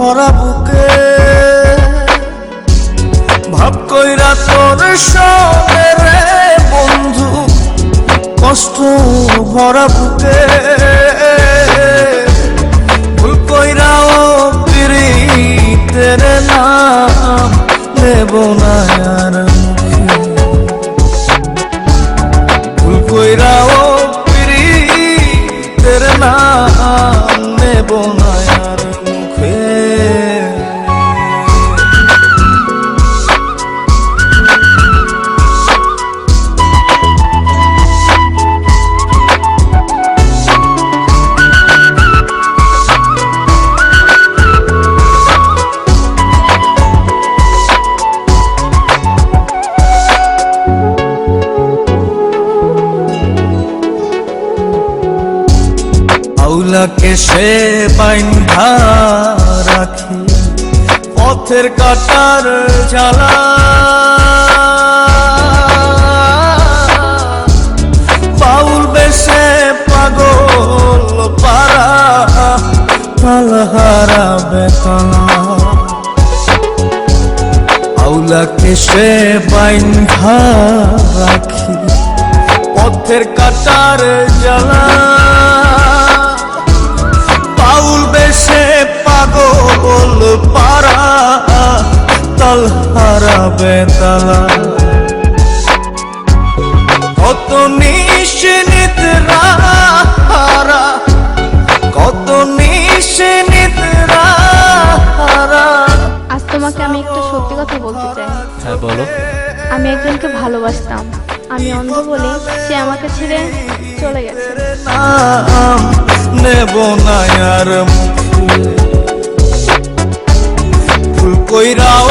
ভরা বুকে ভাব কইরা তোর সনে রে বন্ধু কষ্ট ভরা বুকে ভুল কইরাও পিরিতের নাম নেব না আর মুখে ভুল কইরাও পিরিতের নাম নেব না আর মুখে আউলাকে সে বাইন্ধা রাখি পথের কাটার জ্বালা বাউল বেশে পাগল পারা তালহারা বেতনা আউলাকে সে বাইন্ধা রাখি পথের কাটার জ্বালা বাউল বেশে পাগল পারা তালহারা বেতালা কত নিশিনিতরা কত নিশিনিতরা। আজ তোমাকে আমি একটা সত্যি কথা বলতে চাই। হ্যাঁ বলো। আমি একজনকে ভালোবাসতাম, আমি অন্ধ বলে সে আমাকে ছেড়ে চলে গেছে। নেব না আর ফুল কইরাও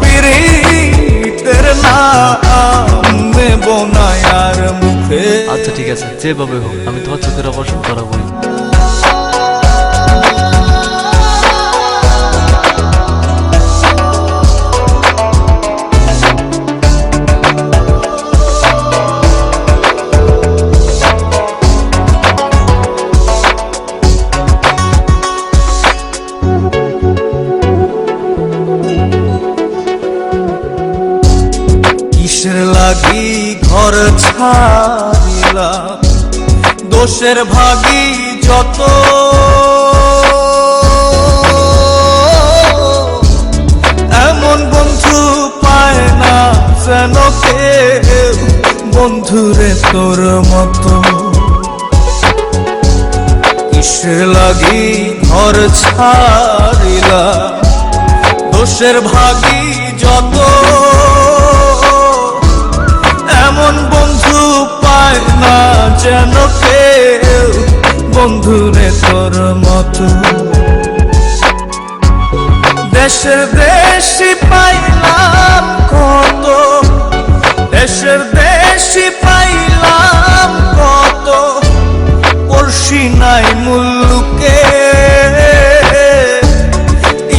পিরিতের নাম নেব না আর মুখে। আচ্ছা ঠিক আছে, যেভাবে হোক আমি তোমার চোখের অপারেশন করাবোই। কিসের লাগি ঘর ছাড়িলাম দোষের ভাগী যত এমন বন্ধু পায় না যেন কেউ বন্ধুরে তোর মতো। কিসের লাগি ঘর ছাড়িলাম দোষের ভাগী যত এমন বন্ধু পায় না যেন কেউ বন্ধুরে তোর মতো। দেশের দেশি পাইলাম কত দেশের দেশি পাইলাম কত পড়শি নাই মুল্লুকে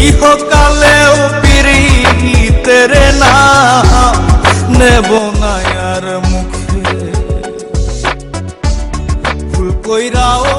ইহকালেও পিরিতের নাম নেব না আর মুখে ফুল কইরাও